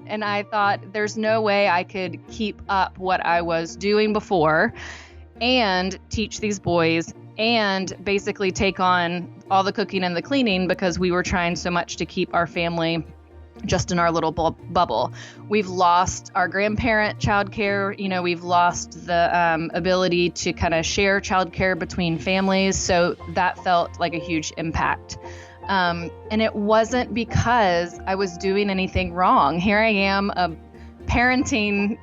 And I thought there's no way I could keep up what I was doing before and teach these boys and basically take on all the cooking and the cleaning, because we were trying so much to keep our family just in our little bubble. We've lost our grandparent childcare. We've lost the ability to kind of share childcare between families. So that felt like a huge impact. And it wasn't because I was doing anything wrong. Here I am, a parenting,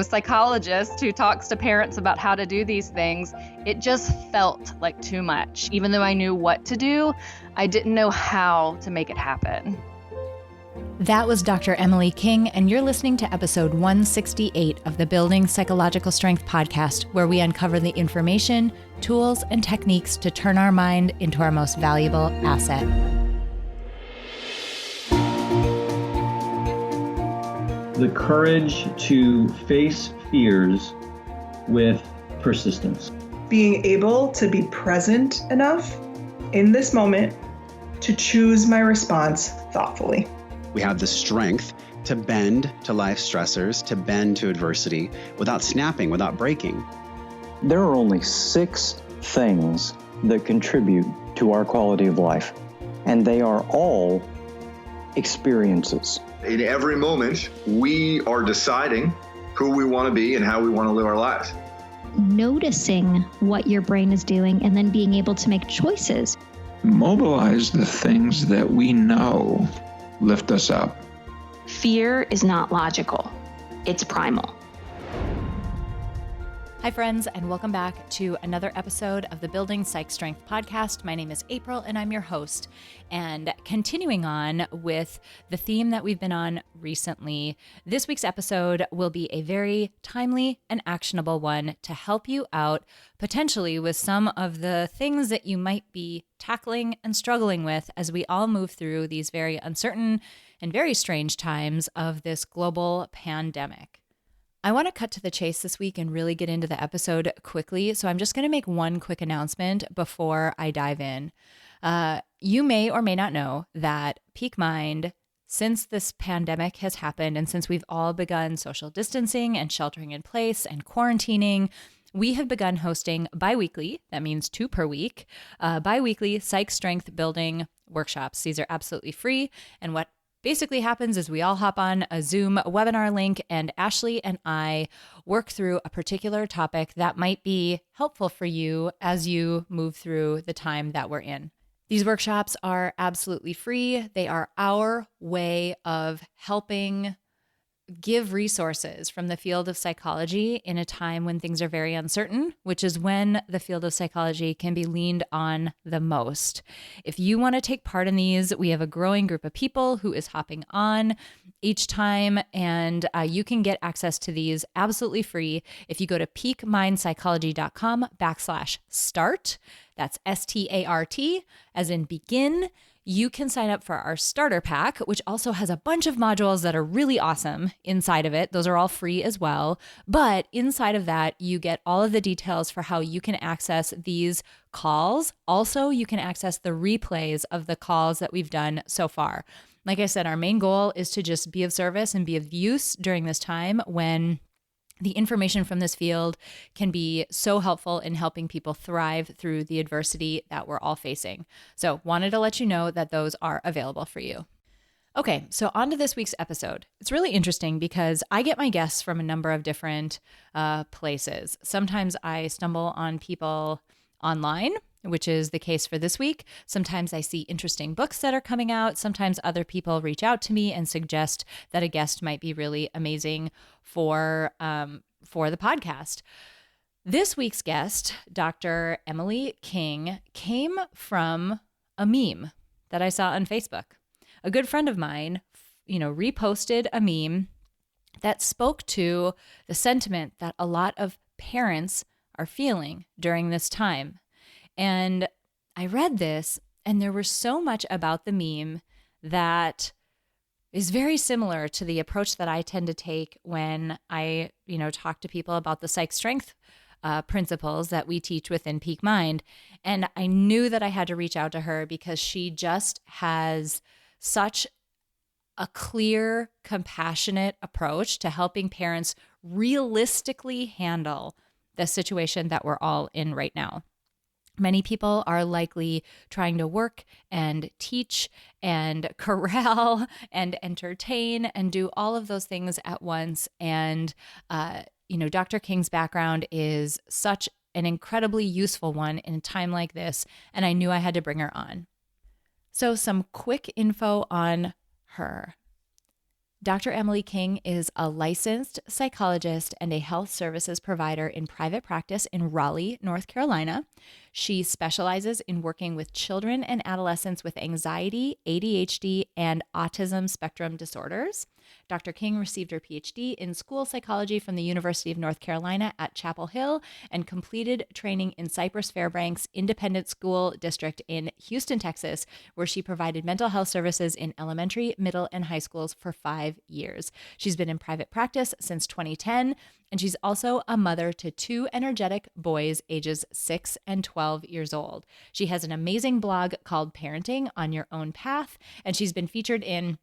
psychologist who talks to parents about how to do these things. It just felt like too much. Even though I knew what to do, I didn't know how to make it happen. That was Dr. Emily King, and you're listening to episode 168 of the Building Psychological Strength podcast, where we uncover the information, tools, and techniques to turn our mind into our most valuable asset. The courage to face fears with persistence. Being able to be present enough in this moment to choose my response thoughtfully. We have the strength to bend to life stressors, to bend to adversity without snapping, without breaking. There are only 6 things that contribute to our quality of life, and they are all experiences. In every moment, we are deciding who we want to be and how we want to live our lives. Noticing what your brain is doing and then being able to make choices. Mobilize the things that we know lift us up. Fear is not logical. It's primal. Hi, friends, and welcome back to another episode of the Building Psych Strength podcast. My name is April, and I'm your host. And continuing on with the theme that we've been on recently, this week's episode will be a very timely and actionable one to help you out potentially with some of the things that you might be tackling and struggling with as we all move through these very uncertain and very strange times of this global pandemic. I want to cut to the chase this week and really get into the episode quickly, so I'm just going to make one quick announcement before I dive in. You may or may not know that Peak Mind, since this pandemic has happened and since we've all begun social distancing and sheltering in place and quarantining, we have begun hosting bi-weekly, that means 2 per week, bi-weekly psych strength building workshops. These are absolutely free, and what basically happens is we all hop on a Zoom webinar link and Ashley and I work through a particular topic that might be helpful for you as you move through the time that we're in. These workshops are absolutely free. They are our way of helping give resources from the field of psychology in a time when things are very uncertain, which is when the field of psychology can be leaned on the most. If you want to take part in these, we have a growing group of people who is hopping on each time, and you can get access to these absolutely free if you go to peakmindpsychology.com/start. That's START, as in begin. You can sign up for our starter pack, which also has a bunch of modules that are really awesome inside of it. Those are all free as well. But inside of that, you get all of the details for how you can access these calls. Also, you can access the replays of the calls that we've done so far. Like I said, our main goal is to just be of service and be of use during this time when the information from this field can be so helpful in helping people thrive through the adversity that we're all facing. So wanted to let you know that those are available for you. Okay, so on to this week's episode. It's really interesting because I get my guests from a number of different places. Sometimes I stumble on people online, which is the case for this week. Sometimes I see interesting books that are coming out. Sometimes other people reach out to me and suggest that a guest might be really amazing for the podcast. This week's guest, Dr. Emily King, came from a meme that I saw on Facebook. A good friend of mine, reposted a meme that spoke to the sentiment that a lot of parents are feeling during this time. And I read this, and there was so much about the meme that is very similar to the approach that I tend to take when I, talk to people about the psych strength principles that we teach within Peak Mind. And I knew that I had to reach out to her because she just has such a clear, compassionate approach to helping parents realistically handle the situation that we're all in right now. Many people are likely trying to work and teach and corral and entertain and do all of those things at once. And, Dr. King's background is such an incredibly useful one in a time like this, and I knew I had to bring her on. So some quick info on her. Dr. Emily King is a licensed psychologist and a health services provider in private practice in Raleigh, North Carolina. She specializes in working with children and adolescents with anxiety, ADHD, and autism spectrum disorders. Dr. King received her PhD in school psychology from the University of North Carolina at Chapel Hill and completed training in Cypress Fairbanks Independent School District in Houston, Texas, where she provided mental health services in elementary, middle, and high schools for 5 years. She's been in private practice since 2010, and she's also a mother to 2 energetic boys ages 6 and 12 years old. She has an amazing blog called Parenting on Your Own Path, and she's been featured in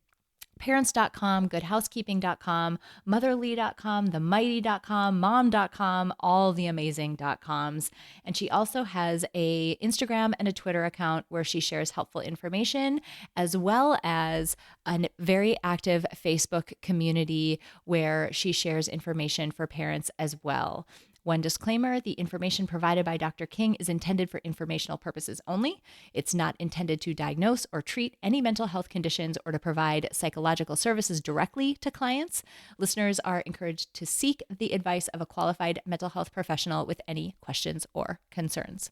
parents.com, goodhousekeeping.com, motherly.com, themighty.com, mom.com, all the amazing.coms. And she also has a Instagram and a Twitter account where she shares helpful information, as well as a very active Facebook community where she shares information for parents as well. One disclaimer, the information provided by Dr. King is intended for informational purposes only. It's not intended to diagnose or treat any mental health conditions or to provide psychological services directly to clients. Listeners are encouraged to seek the advice of a qualified mental health professional with any questions or concerns.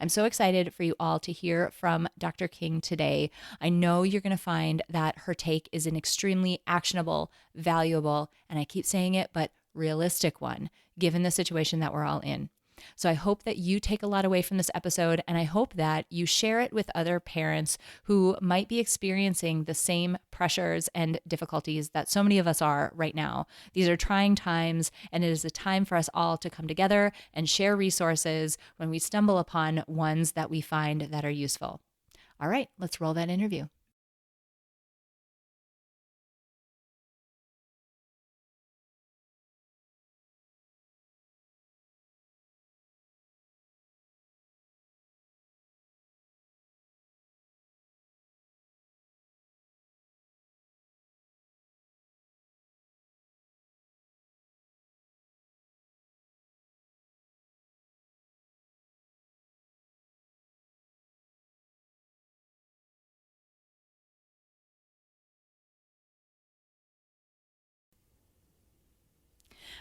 I'm so excited for you all to hear from Dr. King today. I know you're going to find that her take is an extremely actionable, valuable, and I keep saying it, but realistic one, given the situation that we're all in. So I hope that you take a lot away from this episode, and I hope that you share it with other parents who might be experiencing the same pressures and difficulties that so many of us are right now. These are trying times, and it is a time for us all to come together and share resources when we stumble upon ones that we find that are useful. All right, let's roll that interview.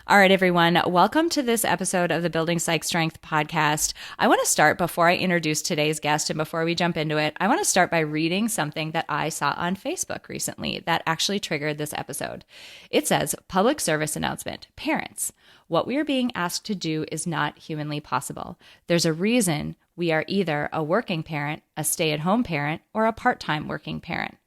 All right, everyone. Welcome to this episode of the Building Psych Strength podcast. I want to start before I introduce today's guest and before we jump into it. I want to start by reading something that I saw on Facebook recently that actually triggered this episode. It says, public service announcement, parents, what we are being asked to do is not humanly possible. There's a reason we are either a working parent, a stay-at-home parent, or a part-time working parent.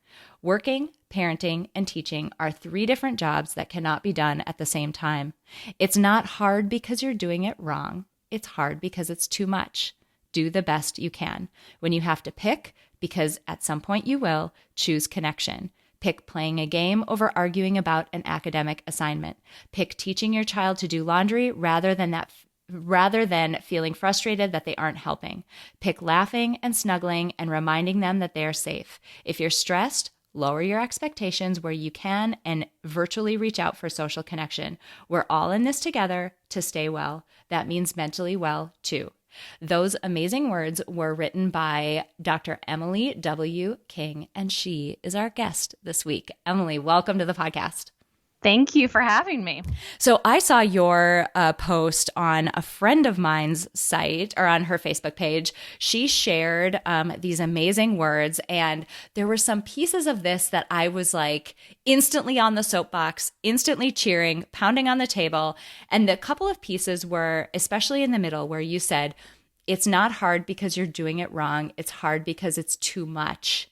Working, parenting, and teaching are 3 different jobs that cannot be done at the same time. It's not hard because you're doing it wrong. It's hard because it's too much. Do the best you can. When you have to pick, because at some point you will, choose connection. Pick playing a game over arguing about an academic assignment. Pick teaching your child to do laundry rather than feeling frustrated that they aren't helping. Pick laughing and snuggling and reminding them that they are safe. If you're stressed, lower your expectations where you can and virtually reach out for social connection. We're all in this together to stay well. That means mentally well, too. Those amazing words were written by Dr. Emily W. King, and she is our guest this week. Emily, welcome to the podcast. Thank you for having me. So I saw your post on a friend of mine's site or on her Facebook page. She shared these amazing words, and there were some pieces of this that I was like instantly on the soapbox, instantly cheering, pounding on the table. And the couple of pieces were, especially in the middle, where you said, it's not hard because you're doing it wrong. It's hard because it's too much.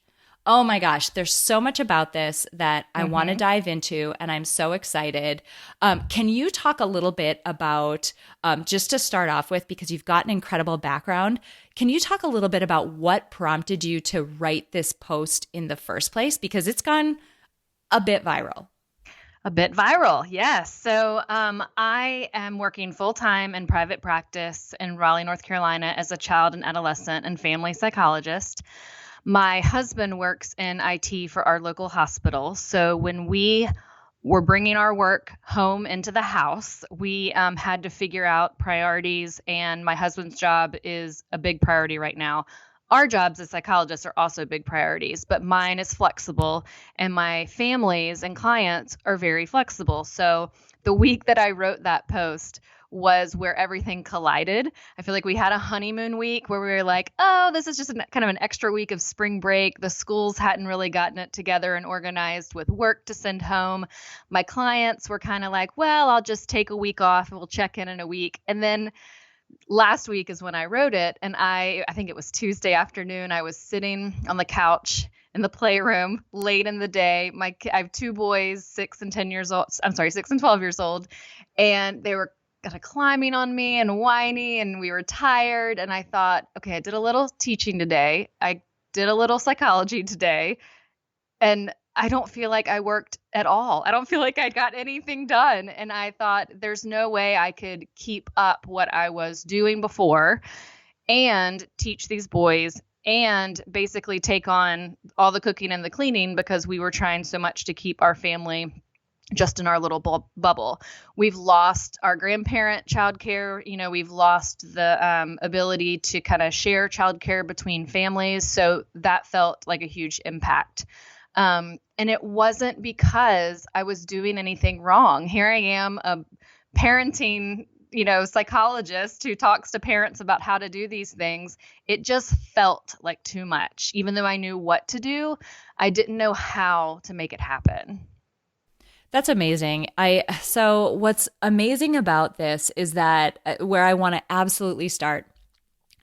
Oh my gosh, there's so much about this that I want to dive into, and I'm so excited. Can you talk a little bit about, just to start off with, because you've got an incredible background, can you talk a little bit about what prompted you to write this post in the first place? Because it's gone a bit viral. A bit viral, yes. So I am working full time in private practice in Raleigh, North Carolina, as a child and adolescent and family psychologist. My husband works in IT for our local hospital. So when we were bringing our work home into the house, we had to figure out priorities, and my husband's job is a big priority right now. Our jobs as psychologists are also big priorities, but mine is flexible, and my families and clients are very flexible. So the week that I wrote that post was where everything collided. I feel like we had a honeymoon week where we were like, oh, this is just kind of an extra week of spring break. The schools hadn't really gotten it together and organized with work to send home. My clients were kind of like, well, I'll just take a week off and we'll check in a week. And then last week is when I wrote it. And I think it was Tuesday afternoon. I was sitting on the couch in the playroom late in the day. I have two boys, 6 and 10 years old. I'm sorry, 6 and 12 years old. And they were kind of climbing on me and whiny, and we were tired. And I thought, okay, I did a little teaching today. I did a little psychology today. And I don't feel like I worked at all. I don't feel like I got anything done. And I thought there's no way I could keep up what I was doing before and teach these boys and basically take on all the cooking and the cleaning, because we were trying so much to keep our family just in our little bubble. We've lost our grandparent childcare. We've lost the ability to kind of share childcare between families. So that felt like a huge impact. And it wasn't because I was doing anything wrong. Here I am, a parenting, psychologist who talks to parents about how to do these things. It just felt like too much. Even though I knew what to do, I didn't know how to make it happen. That's amazing. So what's amazing about this is that where I want to absolutely start,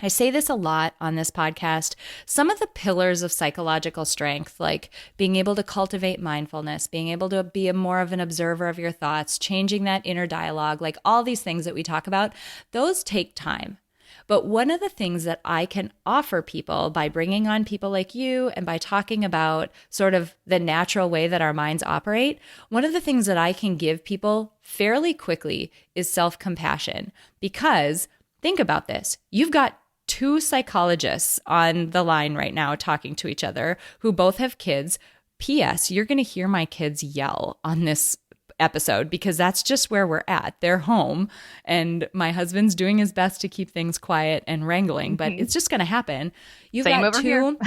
I say this a lot on this podcast, some of the pillars of psychological strength, like being able to cultivate mindfulness, being able to be more of an observer of your thoughts, changing that inner dialogue, like all these things that we talk about, those take time. But one of the things that I can offer people by bringing on people like you and by talking about sort of the natural way that our minds operate, one of the things that I can give people fairly quickly is self-compassion. Because think about this. You've got 2 psychologists on the line right now talking to each other who both have kids. P.S. You're going to hear my kids yell on this episode because that's just where we're at. They're home and my husband's doing his best to keep things quiet and wrangling, but it's just going to happen. You've Same got over 2 here.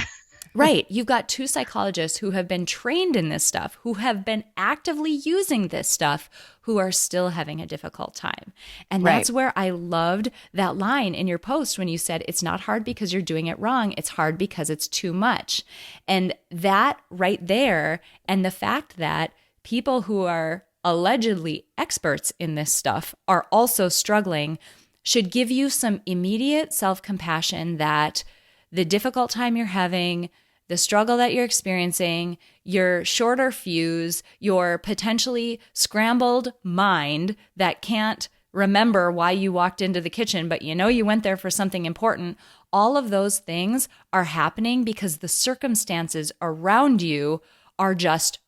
Right. You've got 2 psychologists who have been trained in this stuff, who have been actively using this stuff, who are still having a difficult time. And that's where I loved that line in your post when you said, it's not hard because you're doing it wrong. It's hard because it's too much. And that right there, and the fact that people who are allegedly experts in this stuff are also struggling should give you some immediate self-compassion that the difficult time you're having, the struggle that you're experiencing, your shorter fuse, your potentially scrambled mind that can't remember why you walked into the kitchen, but you went there for something important. All of those things are happening because the circumstances around you are just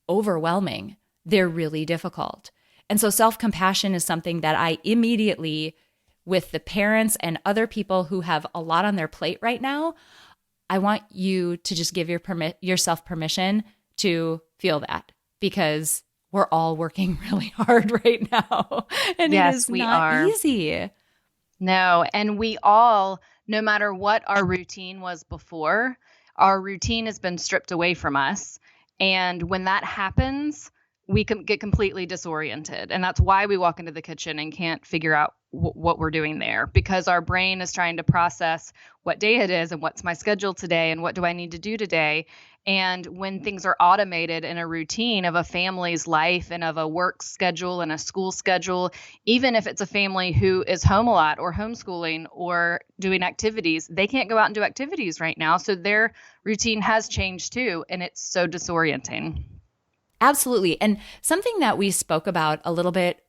overwhelming. They're really difficult. And so self-compassion is something that I immediately, with the parents and other people who have a lot on their plate right now, I want you to just give yourself permission to feel that, because we're all working really hard right now. And yes, it is we not are. easy. No, and we all, no matter what our routine was before, our routine has been stripped away from us. And when that happens, we can get completely disoriented. And that's why we walk into the kitchen and can't figure out what we're doing there, because our brain is trying to process what day it is and what's my schedule today and what do I need to do today. And when things are automated in a routine of a family's life and of a work schedule and a school schedule, even if it's a family who is home a lot or homeschooling or doing activities, they can't go out and do activities right now. So their routine has changed too. And it's so disorienting. Absolutely. And something that we spoke about a little bit,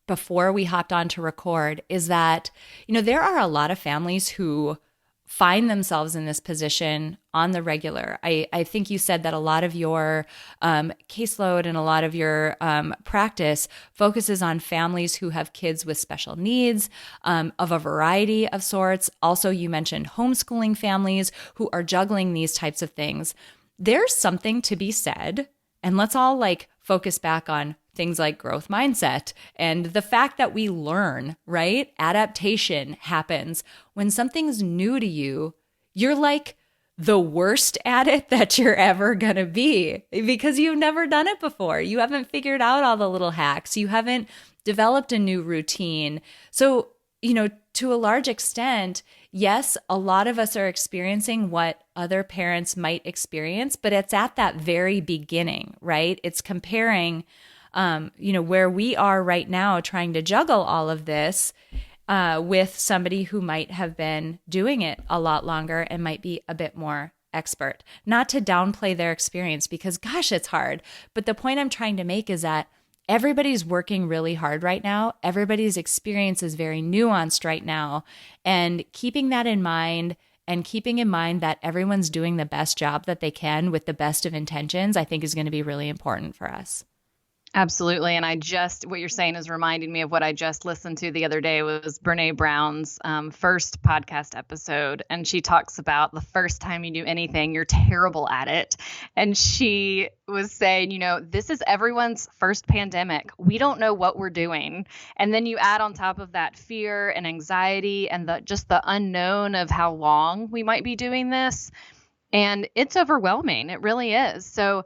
before we hopped on to record is that, there are a lot of families who find themselves in this position on the regular. I think you said that a lot of your caseload and a lot of your practice focuses on families who have kids with special needs of a variety of sorts. Also, you mentioned homeschooling families who are juggling these types of things. There's something to be said, and let's all like focus back on things like growth mindset and the fact that we learn, right? Adaptation happens. When something's new to you, you're like the worst at it that you're ever going to be because you've never done it before. You haven't figured out all the little hacks. You haven't developed a new routine. So, to a large extent, yes, a lot of us are experiencing what other parents might experience, but it's at that very beginning, right? It's comparing where we are right now trying to juggle all of this with somebody who might have been doing it a lot longer and might be a bit more expert. Not to downplay their experience because, gosh, it's hard. But the point I'm trying to make is that everybody's working really hard right now. Everybody's experience is very nuanced right now. And keeping that in mind and keeping in mind that everyone's doing the best job that they can with the best of intentions, I think is going to be really important for us. Absolutely. And what you're saying is reminding me of what I just listened to the other day was Brene Brown's first podcast episode. And she talks about the first time you do anything, you're terrible at it. And she was saying, this is everyone's first pandemic. We don't know what we're doing. And then you add on top of that fear and anxiety and the unknown of how long we might be doing this. And it's overwhelming. It really is. So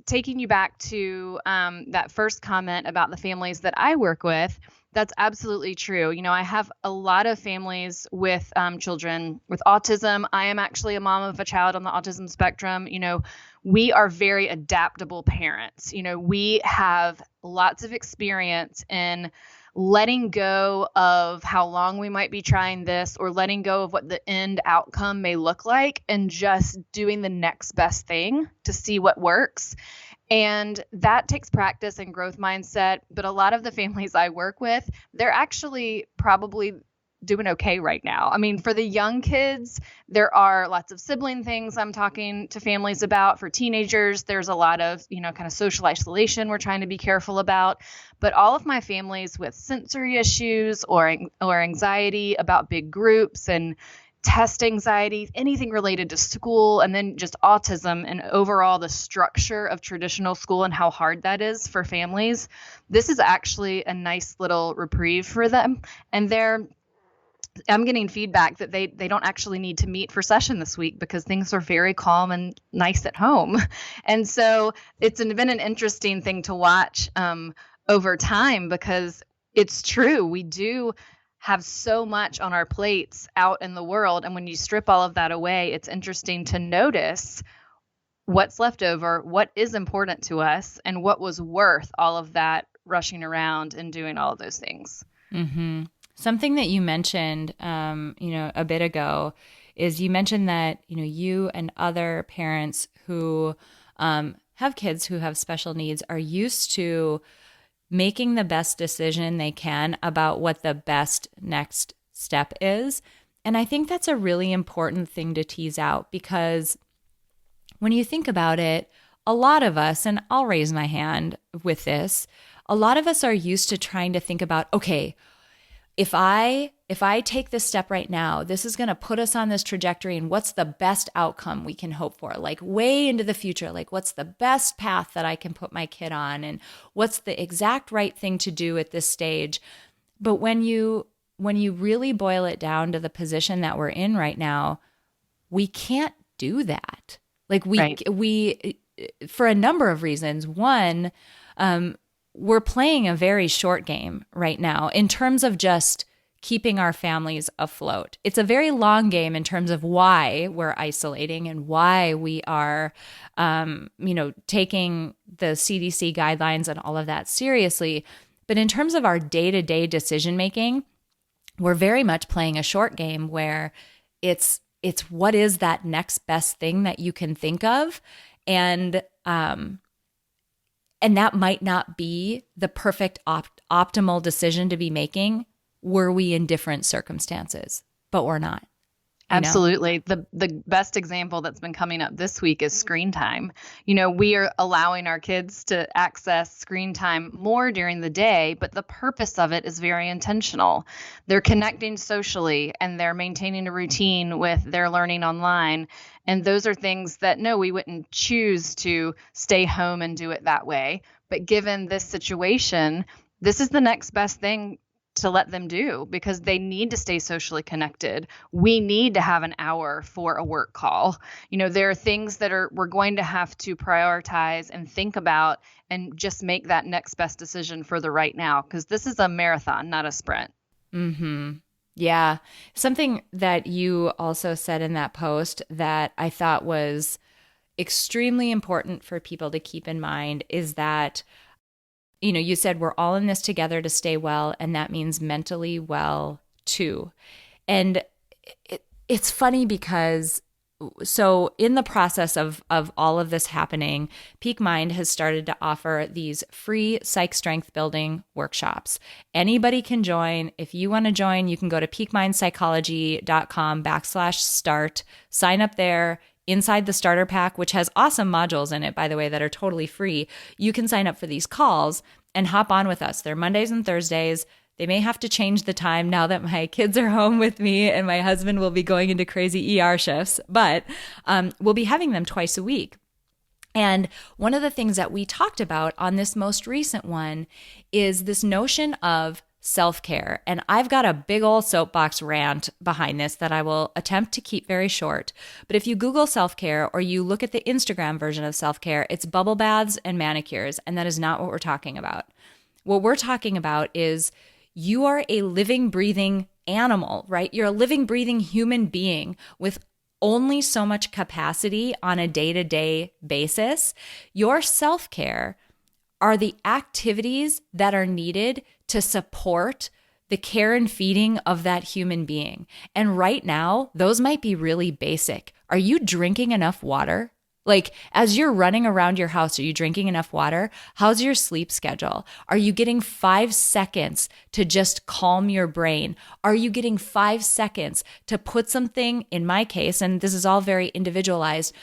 taking you back to that first comment about the families that I work with, that's absolutely true. I have a lot of families with children with autism. I am actually a mom of a child on the autism spectrum. We are very adaptable parents. We have lots of experience in letting go of how long we might be trying this or letting go of what the end outcome may look like and just doing the next best thing to see what works. And that takes practice and growth mindset. But a lot of the families I work with, they're actually probably doing okay right now. I mean, for the young kids, there are lots of sibling things I'm talking to families about. For teenagers, there's a lot of, kind of social isolation we're trying to be careful about. But all of my families with sensory issues or anxiety about big groups and test anxiety, anything related to school, and then just autism and overall the structure of traditional school and how hard that is for families, this is actually a nice little reprieve for them. And I'm getting feedback that they don't actually need to meet for session this week because things are very calm and nice at home. And so it's been an interesting thing to watch over time because it's true. We do have so much on our plates out in the world. And when you strip all of that away, it's interesting to notice what's left over, what is important to us, and what was worth all of that rushing around and doing all of those things. Mm-hmm. Something that you mentioned, a bit ago is you mentioned that, you and other parents who have kids who have special needs are used to making the best decision they can about what the best next step is. And I think that's a really important thing to tease out because when you think about it, a lot of us, and I'll raise my hand with this, a lot of us are used to trying to think about, okay, if I take this step right now, this is going to put us on this trajectory and what's the best outcome we can hope for? Like way into the future, like what's the best path that I can put my kid on and what's the exact right thing to do at this stage? But when you really boil it down to the position that we're in right now, we can't do that. Like we for a number of reasons. One, we're playing a very short game right now in terms of just keeping our families afloat. It's a very long game in terms of why we're isolating and why we are, taking the CDC guidelines and all of that seriously. But in terms of our day-to-day decision-making, we're very much playing a short game where it's what is that next best thing that you can think of, and that might not be the perfect optimal decision to be making were we in different circumstances, but we're not. Absolutely. The best example that's been coming up this week is screen time. We are allowing our kids to access screen time more during the day, but the purpose of it is very intentional. They're connecting socially and they're maintaining a routine with their learning online. And those are things that, no, we wouldn't choose to stay home and do it that way. But given this situation, this is the next best thing to let them do because they need to stay socially connected. We need to have an hour for a work call. There are things that we're going to have to prioritize and think about and just make that next best decision for the right now, because this is a marathon, not a sprint. Mm-hmm. Yeah. Something that you also said in that post that I thought was extremely important for people to keep in mind is that you said we're all in this together to stay well, and that means mentally well too. And it's funny because so in the process of all of this happening, Peak Mind has started to offer these free psych strength building workshops. Anybody can join. If you want to join, you can go to peakmindpsychology.com/start, sign up there. Inside the starter pack, which has awesome modules in it, by the way, that are totally free, you can sign up for these calls and hop on with us. They're Mondays and Thursdays. They may have to change the time now that my kids are home with me and my husband will be going into crazy ER shifts, but we'll be having them twice a week. And one of the things that we talked about on this most recent one is this notion of self-care. And I've got a big old soapbox rant behind this that I will attempt to keep very short. But if you Google self-care or you look at the Instagram version of self-care, it's bubble baths and manicures. And that is not what we're talking about. What we're talking about is you are a living, breathing animal, right? You're a living, breathing human being with only so much capacity on a day-to-day basis. Your self-care are the activities that are needed to support the care and feeding of that human being. And right now, those might be really basic. Are you drinking enough water? Like, as you're running around your house, are you drinking enough water? How's your sleep schedule? Are you getting 5 seconds to just calm your brain? Are you getting 5 seconds to put something, in my case, and this is all very individualized,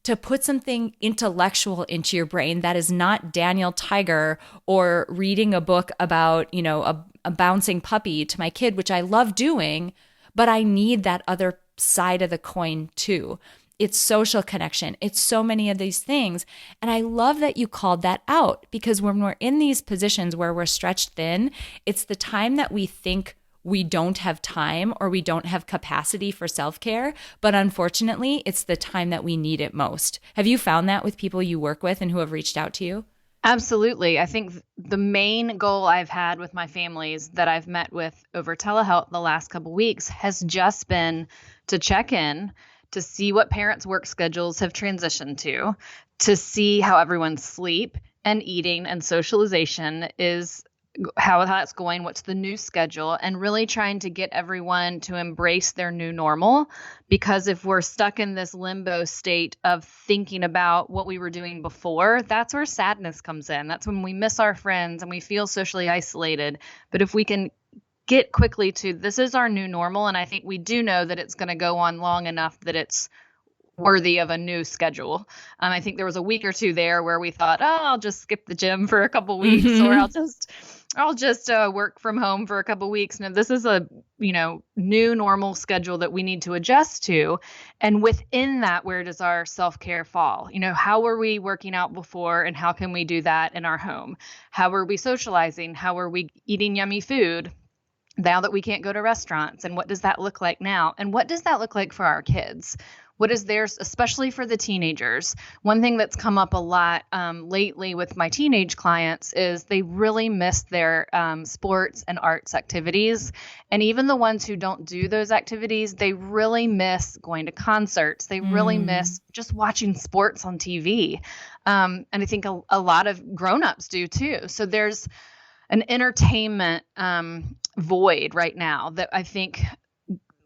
to put something intellectual into your brain that is not Daniel Tiger or reading a book about, a bouncing puppy to my kid, which I love doing, but I need that other side of the coin too. It's social connection. It's so many of these things. And I love that you called that out, because when we're in these positions where we're stretched thin, it's the time that we think we don't have time or we don't have capacity for self-care, but unfortunately, it's the time that we need it most. Have you found that with people you work with and who have reached out to you? Absolutely. I think the main goal I've had with my families that I've met with over telehealth the last couple weeks has just been to check in, to see what parents' work schedules have transitioned to see how everyone's sleep and eating and socialization is, how that's going, what's the new schedule, and really trying to get everyone to embrace their new normal. Because if we're stuck in this limbo state of thinking about what we were doing before, that's where sadness comes in. That's when we miss our friends and we feel socially isolated. But if we can get quickly to this is our new normal, and I think we do know that it's going to go on long enough that it's worthy of a new schedule. I think there was a week or two there where we thought, I'll just skip the gym for a couple weeks, or I'll just work from home for a couple weeks. Now this is a new normal schedule that we need to adjust to, and within that, where does our self-care fall? How were we working out before, and how can we do that in our home? How were we socializing? How were we eating yummy food now that we can't go to restaurants? And what does that look like now? And what does that look like for our kids? What is theirs, especially for the teenagers? One thing that's come up a lot lately with my teenage clients is they really miss their sports and arts activities. And even the ones who don't do those activities, they really miss going to concerts. They really miss just watching sports on TV. And I think a lot of grownups do too. So there's an entertainment void right now that I think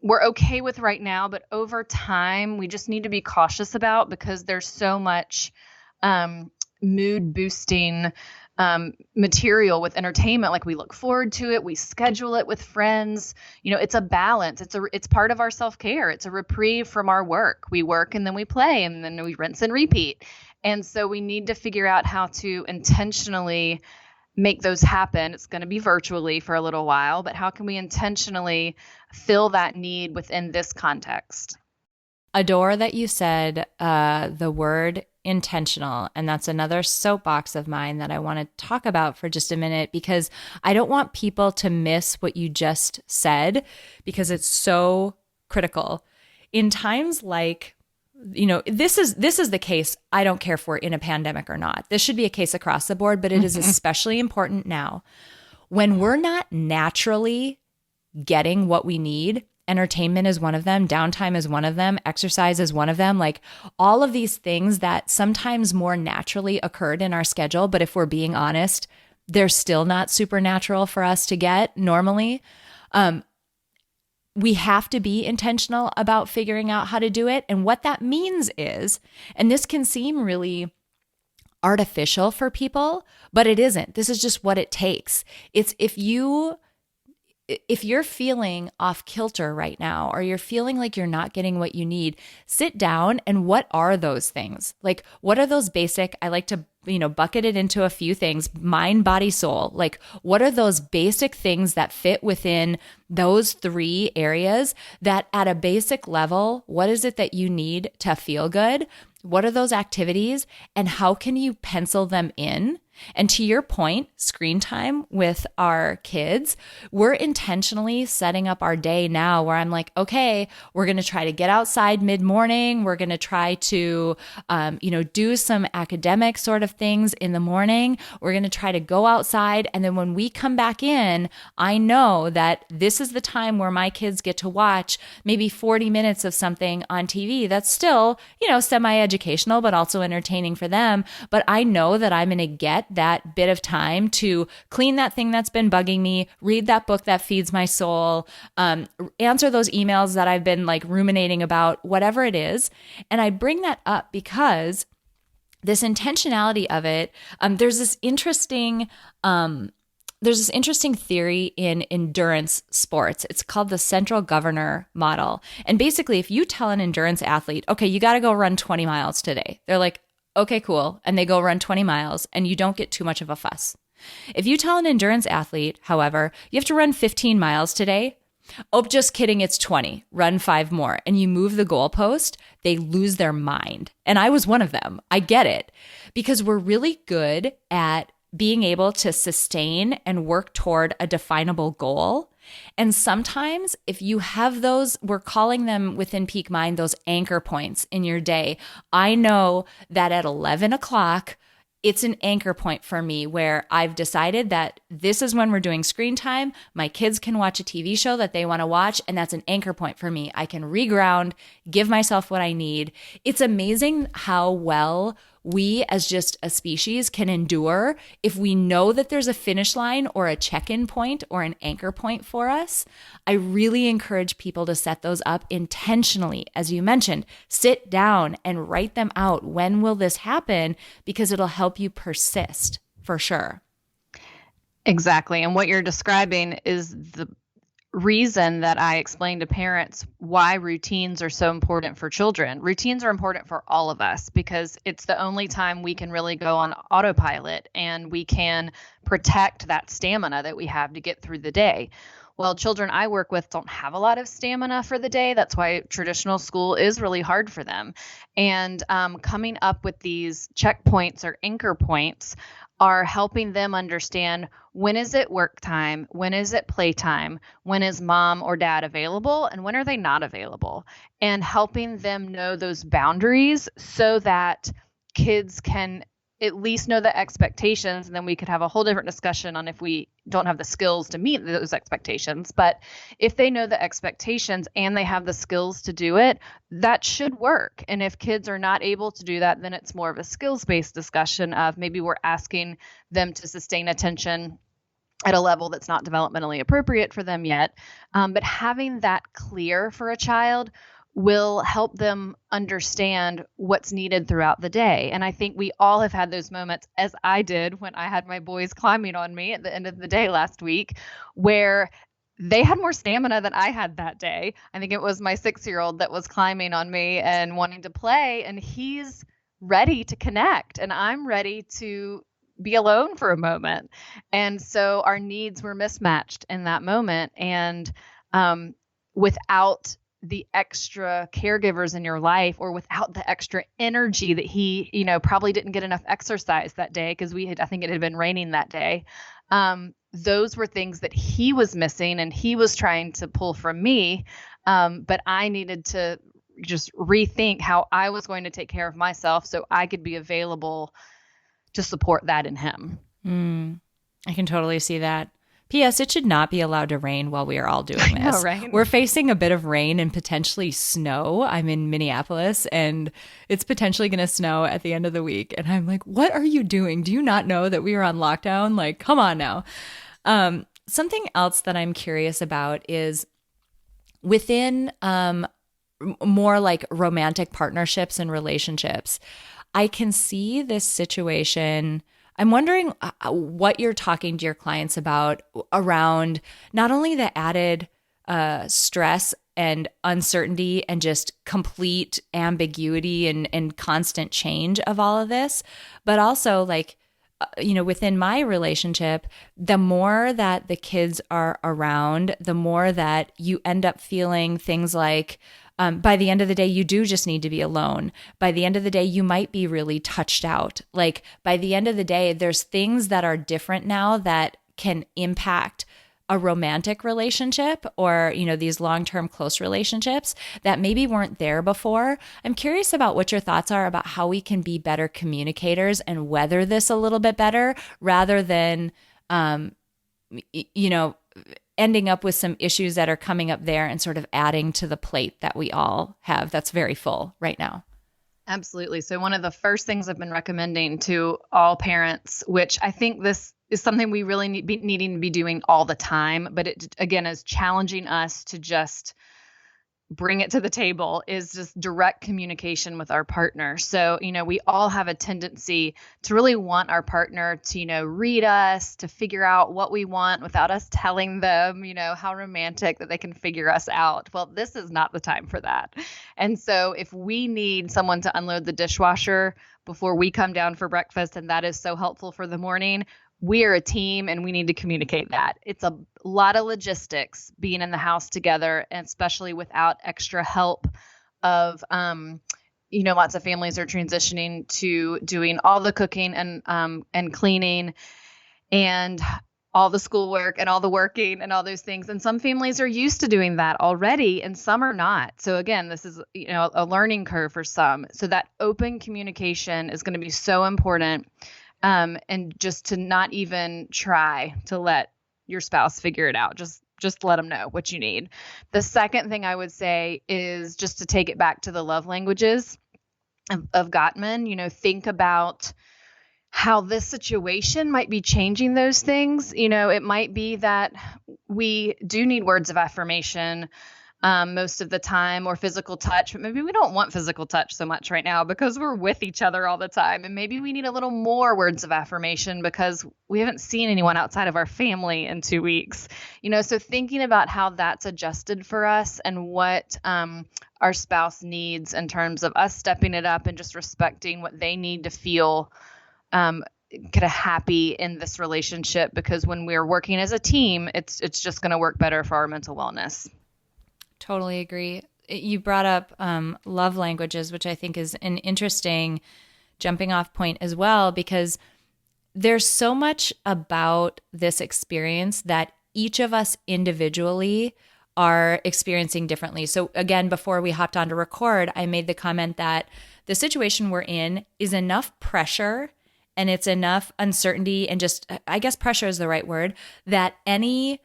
we're okay with right now, but over time, we just need to be cautious about, because there's so much mood boosting material with entertainment. Like, we look forward to it, we schedule it with friends. It's a balance. It's part of our self-care. It's a reprieve from our work. We work and then we play and then we rinse and repeat. And so we need to figure out how to intentionally make those happen. It's going to be virtually for a little while, but how can we intentionally fill that need within this context? Adore that you said the word intentional. And that's another soapbox of mine that I want to talk about for just a minute, because I don't want people to miss what you just said, because it's so critical. In times like, this is the case, I don't care if we're in a pandemic or not. This should be a case across the board, but it is especially important now. When we're not naturally getting what we need, entertainment is one of them, downtime is one of them, exercise is one of them, like all of these things that sometimes more naturally occurred in our schedule, but if we're being honest, they're still not supernatural for us to get normally. We have to be intentional about figuring out how to do it. And what that means is, and this can seem really artificial for people, but it isn't. This is just what it takes. It's if you're feeling off kilter right now, or you're feeling like you're not getting what you need, sit down and what are those things? Like, what are those basic, I like to, bucket it into a few things, mind, body, soul. Like, what are those basic things that fit within those three areas that at a basic level, what is it that you need to feel good? What are those activities and how can you pencil them in? And to your point, screen time with our kids, we're intentionally setting up our day now where I'm like, okay, we're going to try to get outside mid-morning. We're going to try to, do some academic sort of things in the morning. We're going to try to go outside. And then when we come back in, I know that this is the time where my kids get to watch maybe 40 minutes of something on TV that's still, semi-educational, but also entertaining for them. But I know that I'm going to get that bit of time to clean that thing that's been bugging me, read that book that feeds my soul, answer those emails that I've been like ruminating about, whatever it is. And I bring that up because this intentionality of it, there's this interesting theory in endurance sports. It's called the central governor model. And basically, if you tell an endurance athlete, okay, you got to go run 20 miles today, they're like, okay, cool. And they go run 20 miles and you don't get too much of a fuss. If you tell an endurance athlete, however, you have to run 15 miles today, oh, just kidding, it's 20, run 5 more, and you move the goalpost, they lose their mind. And I was one of them. I get it, because we're really good at being able to sustain and work toward a definable goal. And sometimes if you have those, we're calling them within Peak Mind, those anchor points in your day. I know that at 11 o'clock, it's an anchor point for me where I've decided that this is when we're doing screen time. My kids can watch a TV show that they want to watch, and that's an anchor point for me. I can reground, give myself what I need. It's amazing how well we as just a species can endure if we know that there's a finish line or a check-in point or an anchor point for us. I really encourage people to set those up intentionally. As you mentioned, sit down and write them out. When will this happen? Because it'll help you persist for sure. Exactly. And what you're describing is the reason that I explain to parents why routines are so important for children. Routines are important for all of us because it's the only time we can really go on autopilot and we can protect that stamina that we have to get through the day. Well, children I work with don't have a lot of stamina for the day. That's why traditional school is really hard for them. And coming up with these checkpoints or anchor points are helping them understand, when is it work time? When is it playtime? When is mom or dad available? And when are they not available? And helping them know those boundaries so that kids can at least know the expectations. And then we could have a whole different discussion on if we don't have the skills to meet those expectations. But if they know the expectations and they have the skills to do it, that should work. And if kids are not able to do that, then it's more of a skills-based discussion of maybe we're asking them to sustain attention at a level that's not developmentally appropriate for them yet. But having that clear for a child will help them understand what's needed throughout the day. And I think we all have had those moments, as I did when I had my boys climbing on me at the end of the day last week, where they had more stamina than I had that day. I think it was my 6-year-old that was climbing on me and wanting to play, and he's ready to connect, and I'm ready to be alone for a moment. And so our needs were mismatched in that moment. And without the extra caregivers in your life, or without the extra energy that he, probably didn't get enough exercise that day because I think it had been raining that day. Those were things that he was missing and he was trying to pull from me. But I needed to just rethink how I was going to take care of myself so I could be available to support that in him. I can totally see that. P.S. It should not be allowed to rain while we are all doing this. know, right? We're facing a bit of rain and potentially snow. I'm in Minneapolis and it's potentially going to snow at the end of the week. And I'm like, what are you doing? Do you not know that we are on lockdown? Like, come on now. Something else that I'm curious about is within more like romantic partnerships and relationships, I can see this situation. I'm wondering what you're talking to your clients about around not only the added stress and uncertainty and just complete ambiguity and constant change of all of this, but also like, within my relationship, the more that the kids are around, the more that you end up feeling things like, by the end of the day, you do just need to be alone. By the end of the day, you might be really touched out. Like by the end of the day, there's things that are different now that can impact a romantic relationship or, these long-term close relationships that maybe weren't there before. I'm curious about what your thoughts are about how we can be better communicators and weather this a little bit better rather than, ending up with some issues that are coming up there and sort of adding to the plate that we all have that's very full right now. Absolutely. So one of the first things I've been recommending to all parents, which I think this is something we really needing to be doing all the time, but it, again, is challenging us to just bring it to the table, is just direct communication with our partner. So, we all have a tendency to really want our partner to, read us, to figure out what we want without us telling them, how romantic that they can figure us out. Well, this is not the time for that. And so if we need someone to unload the dishwasher before we come down for breakfast, and that is so helpful for the morning, we are a team and we need to communicate that. It's a lot of logistics being in the house together, and especially without extra help of, lots of families are transitioning to doing all the cooking and cleaning and all the schoolwork and all the working and all those things. And some families are used to doing that already and some are not. So again, this is, a learning curve for some. So that open communication is going to be so important. And just to not even try to let your spouse figure it out. Just let them know what you need. The second thing I would say is just to take it back to the love languages of Gottman. Think about how this situation might be changing those things. It might be that we do need words of affirmation most of the time, or physical touch, but maybe we don't want physical touch so much right now because we're with each other all the time. And maybe we need a little more words of affirmation because we haven't seen anyone outside of our family in 2 weeks. So thinking about how that's adjusted for us and what our spouse needs in terms of us stepping it up and just respecting what they need to feel kind of happy in this relationship, because when we're working as a team, it's just going to work better for our mental wellness. Totally agree. You brought up love languages, which I think is an interesting jumping off point as well, because there's so much about this experience that each of us individually are experiencing differently. So again, before we hopped on to record, I made the comment that the situation we're in is enough pressure and it's enough uncertainty and just, I guess pressure is the right word, that any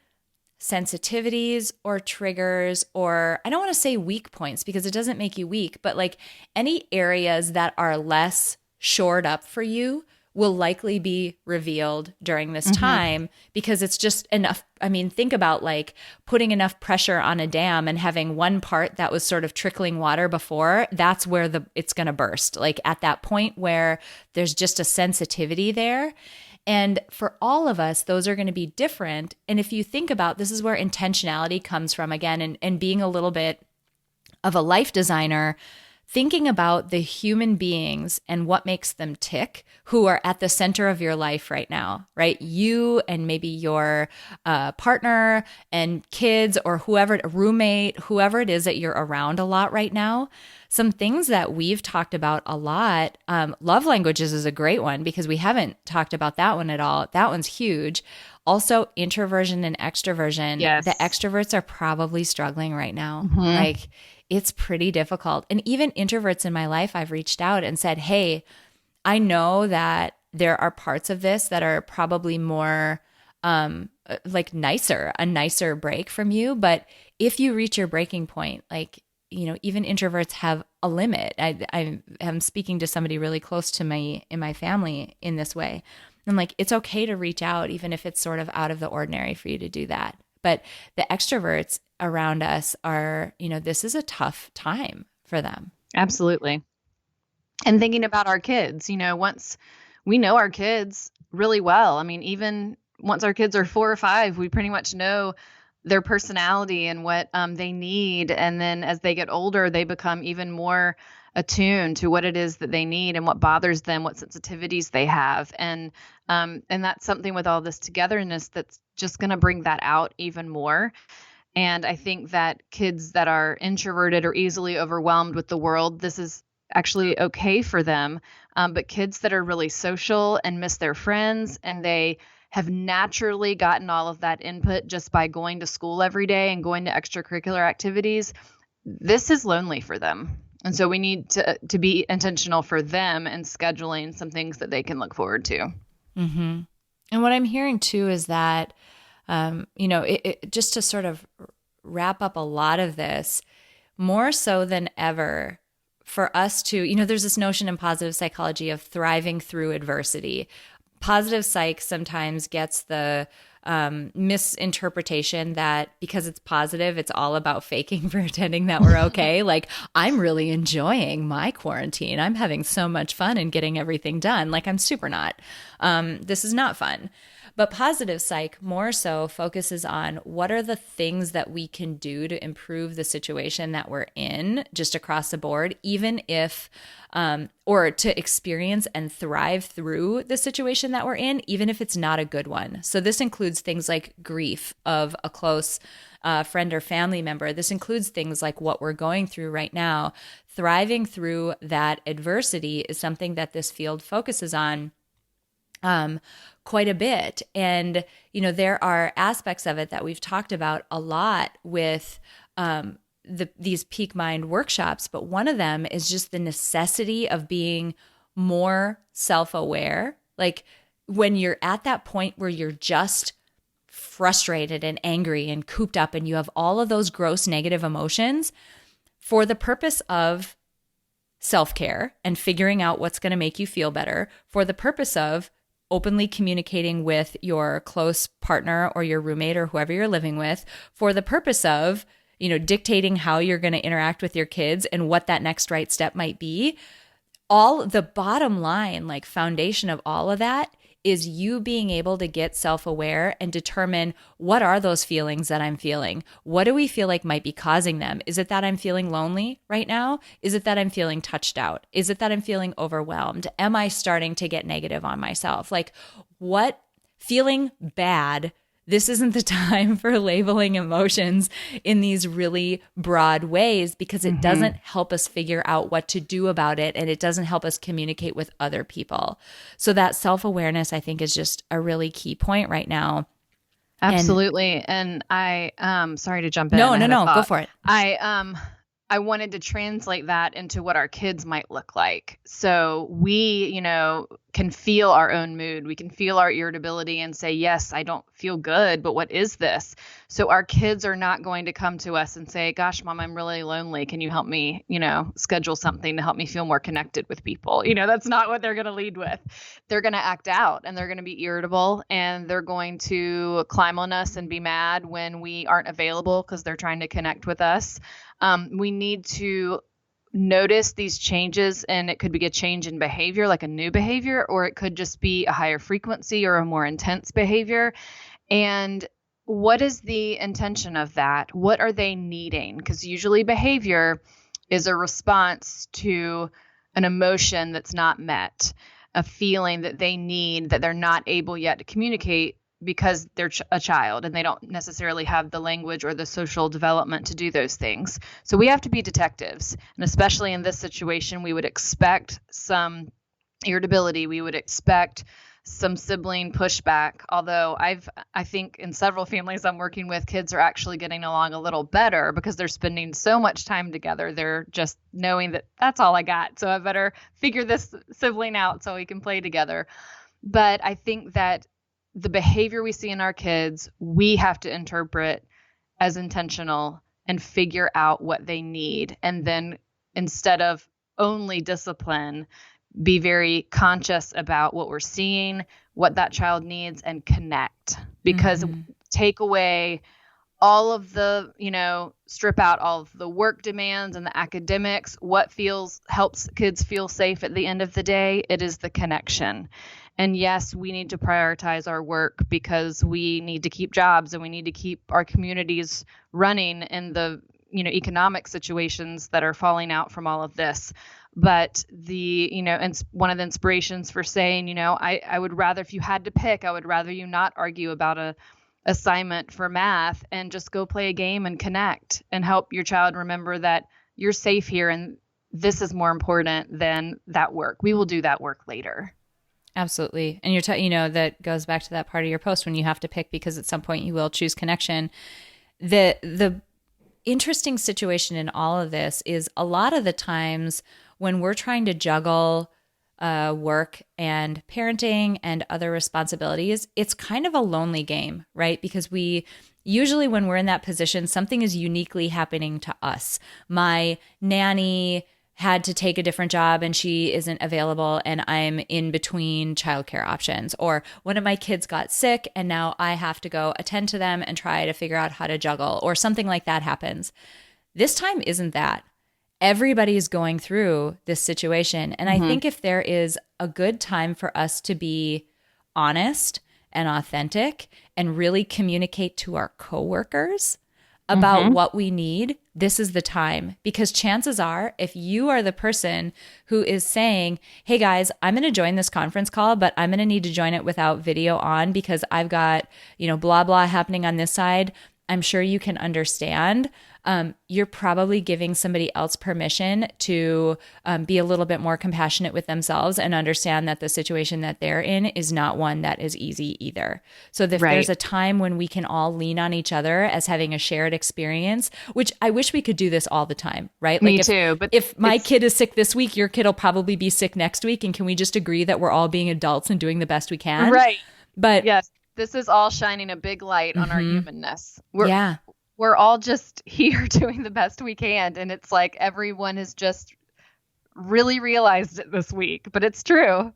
sensitivities or triggers, or I don't want to say weak points because it doesn't make you weak, but like any areas that are less shored up for you will likely be revealed during this time because it's just enough. I mean, think about like putting enough pressure on a dam and having one part that was sort of trickling water before, that's where it's going to burst. Like at that point where there's just a sensitivity there. And for all of us, those are going to be different. And if you think about, this is where intentionality comes from again, and being a little bit of a life designer, thinking about the human beings and what makes them tick who are at the center of your life right now, right? You and maybe your partner and kids or whoever, roommate, whoever it is that you're around a lot right now. Some things that we've talked about a lot, love languages is a great one because we haven't talked about that one at all. That one's huge. Also, introversion and extroversion. Yes. The extroverts are probably struggling right now. Like, it's pretty difficult. And even introverts in my life, I've reached out and said, hey, I know that there are parts of this that are probably more like a nicer break from you. But if you reach your breaking point, like, you know, even introverts have a limit. I am speaking to somebody really close to me in my family in this way. I'm like, it's okay to reach out, even if it's sort of out of the ordinary for you to do that. But the extroverts around us are, you know, this is a tough time for them. Absolutely. And thinking about our kids, you know, once we know our kids really well, I mean, even once our kids are 4 or 5, we pretty much know their personality and what they need. And then as they get older, they become even more attuned to what it is that they need and what bothers them, what sensitivities they have. And that's something with all this togetherness that's just going to bring that out even more. And I think that kids that are introverted or easily overwhelmed with the world, this is actually okay for them. But kids that are really social and miss their friends, and they have naturally gotten all of that input just by going to school every day and going to extracurricular activities, this is lonely for them. And so we need to be intentional for them and scheduling some things that they can look forward to. Mm-hmm. And what I'm hearing too is that, you know, just to sort of wrap up a lot of this, more so than ever, for us to, you know, there's this notion in positive psychology of thriving through adversity. Positive psych sometimes gets the misinterpretation that because it's positive, it's all about faking, pretending that we're okay. Like, I'm really enjoying my quarantine. I'm having so much fun and getting everything done. Like, I'm super not. This is not fun. But positive psych more so focuses on what are the things that we can do to improve the situation that we're in just across the board, even if, or to experience and thrive through the situation that we're in, even if it's not a good one. So this includes things like grief of a close friend or family member. This includes things like what we're going through right now. Thriving through that adversity is something that this field focuses on quite a bit. And, you know, there are aspects of it that we've talked about a lot with these Peak Mind workshops, but one of them is just the necessity of being more self-aware. Like, when you're at that point where you're just frustrated and angry and cooped up and you have all of those gross negative emotions, for the purpose of self-care and figuring out what's going to make you feel better, for the purpose of openly communicating with your close partner or your roommate or whoever you're living with, for the purpose of, you know, dictating how you're going to interact with your kids and what that next right step might be. All the bottom line, like foundation of all of that, is you being able to get self-aware and determine, what are those feelings that I'm feeling? What do we feel like might be causing them? Is it that I'm feeling lonely right now? Is it that I'm feeling touched out? Is it that I'm feeling overwhelmed? Am I starting to get negative on myself? Like, what feeling bad? This isn't the time for labeling emotions in these really broad ways, because it doesn't help us figure out what to do about it, and it doesn't help us communicate with other people. So that self-awareness, I think, is just a really key point right now. Absolutely. And I sorry to jump in. No, go for it. I wanted to translate that into what our kids might look like. So we, can feel our own mood. We can feel our irritability and say, yes, I don't feel good, but what is this? So our kids are not going to come to us and say, gosh, Mom, I'm really lonely. Can you help me, schedule something to help me feel more connected with people? That's not what they're going to lead with. They're going to act out and they're going to be irritable and they're going to climb on us and be mad when we aren't available because they're trying to connect with us. We need to notice these changes, and it could be a change in behavior, like a new behavior, or it could just be a higher frequency or a more intense behavior. And what is the intention of that? What are they needing? Because usually behavior is a response to an emotion that's not met, a feeling that they need that they're not able yet to communicate because they're a child and they don't necessarily have the language or the social development to do those things. So we have to be detectives. And especially in this situation, we would expect some irritability. We would expect some sibling pushback. Although I think in several families I'm working with, kids are actually getting along a little better because they're spending so much time together. They're just knowing that that's all I got. So I better figure this sibling out so we can play together. But I think that the behavior we see in our kids, we have to interpret as intentional and figure out what they need. And then instead of only discipline, be very conscious about what we're seeing, what that child needs, and connect. Because take away all of the, strip out all of the work demands and the academics, what helps kids feel safe at the end of the day, it is the connection. And yes, we need to prioritize our work because we need to keep jobs and we need to keep our communities running in the, economic situations that are falling out from all of this. But one of the inspirations for saying, I would rather, if you had to pick, I would rather you not argue about a assignment for math and just go play a game and connect and help your child remember that you're safe here and this is more important than that work. We will do that work later. Absolutely. And that goes back to that part of your post when you have to pick, because at some point you will choose connection. The interesting situation in all of this is a lot of the times when we're trying to juggle work and parenting and other responsibilities, it's kind of a lonely game, right? Because usually when we're in that position, something is uniquely happening to us. My nanny had to take a different job and she isn't available and I'm in between childcare options, or one of my kids got sick and now I have to go attend to them and try to figure out how to juggle, or something like that happens. This time isn't that. Everybody's going through this situation. And I think if there is a good time for us to be honest and authentic and really communicate to our coworkers about what we need, this is the time. Because chances are, if you are the person who is saying, hey guys, I'm going to join this conference call, but I'm going to need to join it without video on because I've got, blah, blah happening on this side, I'm sure you can understand. You're probably giving somebody else permission to be a little bit more compassionate with themselves and understand that the situation that they're in is not one that is easy either. So if there's a time when we can all lean on each other as having a shared experience, which I wish we could do this all the time, right? Me too. But if my kid is sick this week, your kid will probably be sick next week. And can we just agree that we're all being adults and doing the best we can? Right. But yes, this is all shining a big light on our humanness. We're all just here doing the best we can. And it's like everyone has just really realized it this week, but it's true.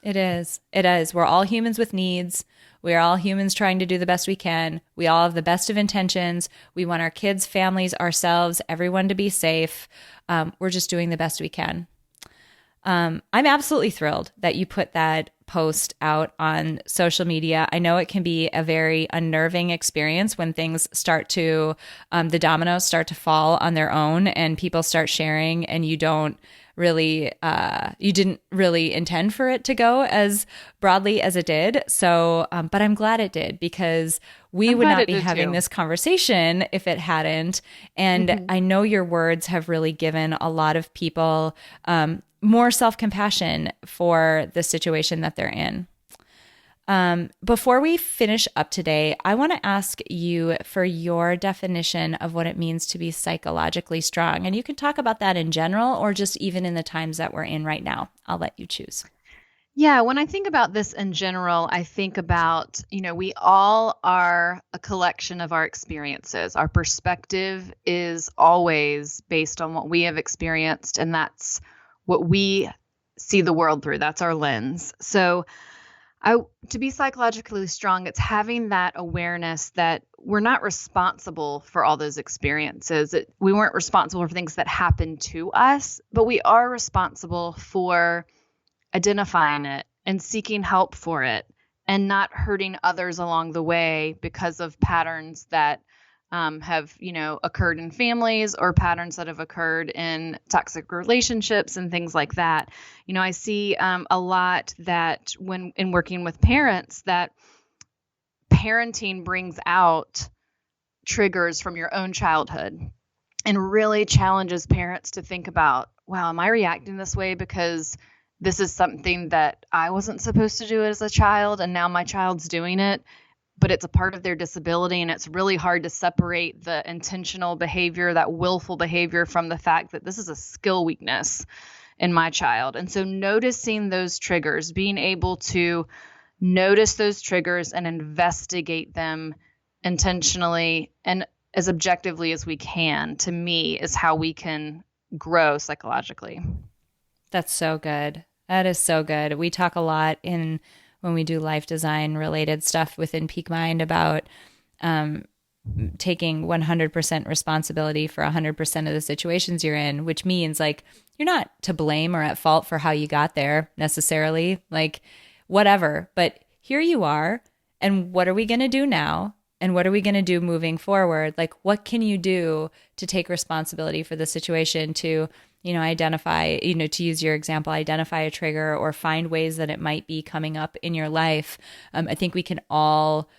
It is. It is. We're all humans with needs. We are all humans trying to do the best we can. We all have the best of intentions. We want our kids, families, ourselves, everyone to be safe. We're just doing the best we can. I'm absolutely thrilled that you put that post out on social media. I know it can be a very unnerving experience when things start to, the dominoes start to fall on their own and people start sharing and you didn't really intend for it to go as broadly as it did. So, but I'm glad it did, because we would not be having this conversation if it hadn't. And I know your words have really given a lot of people, more self-compassion for the situation that they're in. Before we finish up today, I want to ask you for your definition of what it means to be psychologically strong. And you can talk about that in general or just even in the times that we're in right now. I'll let you choose. Yeah, when I think about this in general, I think about, we all are a collection of our experiences. Our perspective is always based on what we have experienced, and that's what we see the world through. That's our lens. So, to be psychologically strong, it's having that awareness that we're not responsible for all those experiences. We weren't responsible for things that happened to us, but we are responsible for identifying it and seeking help for it and not hurting others along the way because of patterns that have, occurred in families or patterns that have occurred in toxic relationships and things like that. I see a lot that when in working with parents, that parenting brings out triggers from your own childhood and really challenges parents to think about, wow, am I reacting this way because this is something that I wasn't supposed to do as a child, and now my child's doing it, but it's a part of their disability, and it's really hard to separate the intentional behavior, that willful behavior, from the fact that this is a skill weakness in my child. And so noticing those triggers, being able to notice those triggers and investigate them intentionally and as objectively as we can, to me, is how we can grow psychologically. That's so good. That is so good. We talk a lot when we do life design related stuff within Peak Mind about taking 100% responsibility for 100% of the situations you're in, which means like you're not to blame or at fault for how you got there necessarily, like whatever. But here you are, and what are we going to do now? And what are we going to do moving forward? Like, what can you do to take responsibility for the situation, to identify, to use your example, identify a trigger or find ways that it might be coming up in your life. I think we can all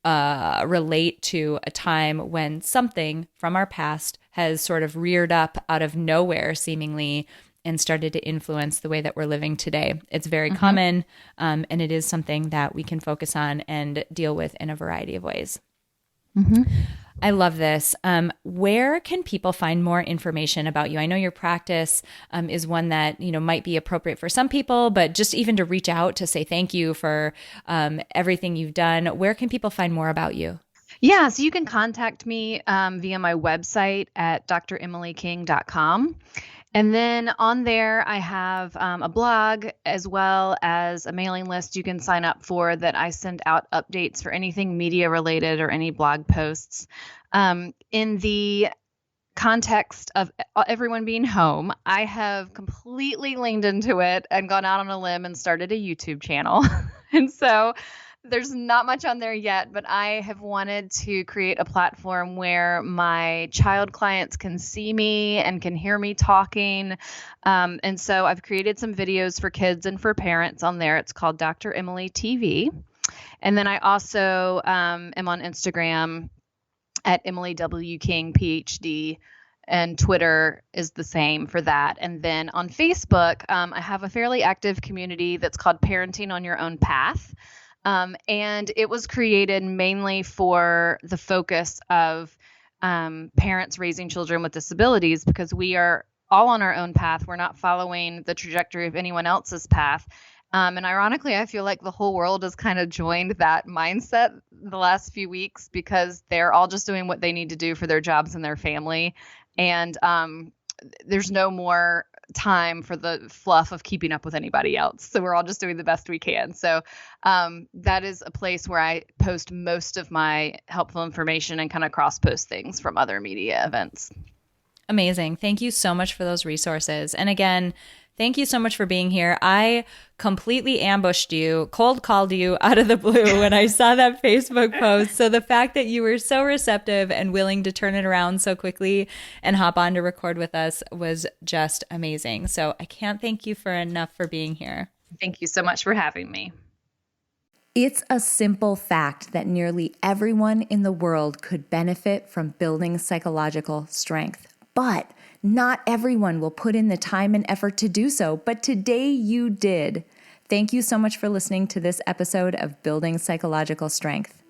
relate to a time when something from our past has sort of reared up out of nowhere, seemingly, and started to influence the way that we're living today. It's very common, and it is something that we can focus on and deal with in a variety of ways. I love this. Where can people find more information about you? I know your practice is one that, might be appropriate for some people, but just even to reach out to say thank you for everything you've done. Where can people find more about you? Yeah, so you can contact me via my website at dremilyking.com. And then on there, I have a blog as well as a mailing list you can sign up for that I send out updates for anything media related or any blog posts. In the context of everyone being home, I have completely leaned into it and gone out on a limb and started a YouTube channel. And so there's not much on there yet, but I have wanted to create a platform where my child clients can see me and can hear me talking. And so I've created some videos for kids and for parents on there. It's called Dr. Emily TV. And then I also am on Instagram at Emily W. King, PhD. And Twitter is the same for that. And then on Facebook, I have a fairly active community that's called Parenting on Your Own Path. And it was created mainly for the focus of parents raising children with disabilities, because we are all on our own path. We're not following the trajectory of anyone else's path. And ironically, I feel like the whole world has kind of joined that mindset the last few weeks, because they're all just doing what they need to do for their jobs and their family. And there's no more time for the fluff of keeping up with anybody else. So we're all just doing the best we can. So that is a place where I post most of my helpful information and kind of cross post things from other media events. Amazing. Thank you so much for those resources. And again, thank you so much for being here. I completely ambushed you, cold called you out of the blue when I saw that Facebook post. So the fact that you were so receptive and willing to turn it around so quickly and hop on to record with us was just amazing. So I can't thank you enough for being here. Thank you so much for having me. It's a simple fact that nearly everyone in the world could benefit from building psychological strength. But not everyone will put in the time and effort to do so, but today you did. Thank you so much for listening to this episode of Building Psychological Strength.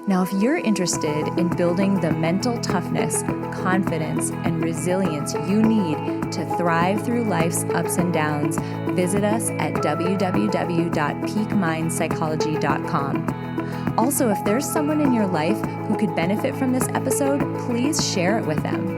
Now, if you're interested in building the mental toughness, confidence, and resilience you need to thrive through life's ups and downs, visit us at www.peakmindpsychology.com. Also, if there's someone in your life who could benefit from this episode, please share it with them.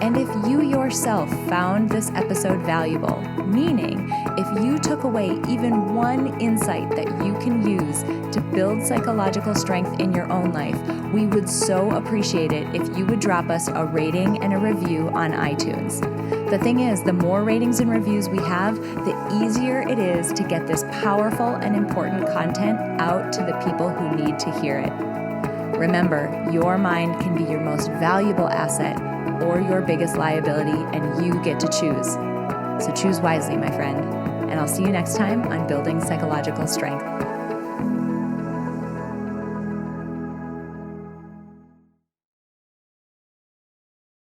And if you yourself found this episode valuable, meaning if you took away even one insight that you can use to build psychological strength in your own life, we would so appreciate it if you would drop us a rating and a review on iTunes. The thing is, the more ratings and reviews we have, the easier it is to get this powerful and important content out to the people who need to hear it. Remember, your mind can be your most valuable asset or your biggest liability, and you get to choose. So choose wisely, my friend. And I'll see you next time on Building Psychological Strength.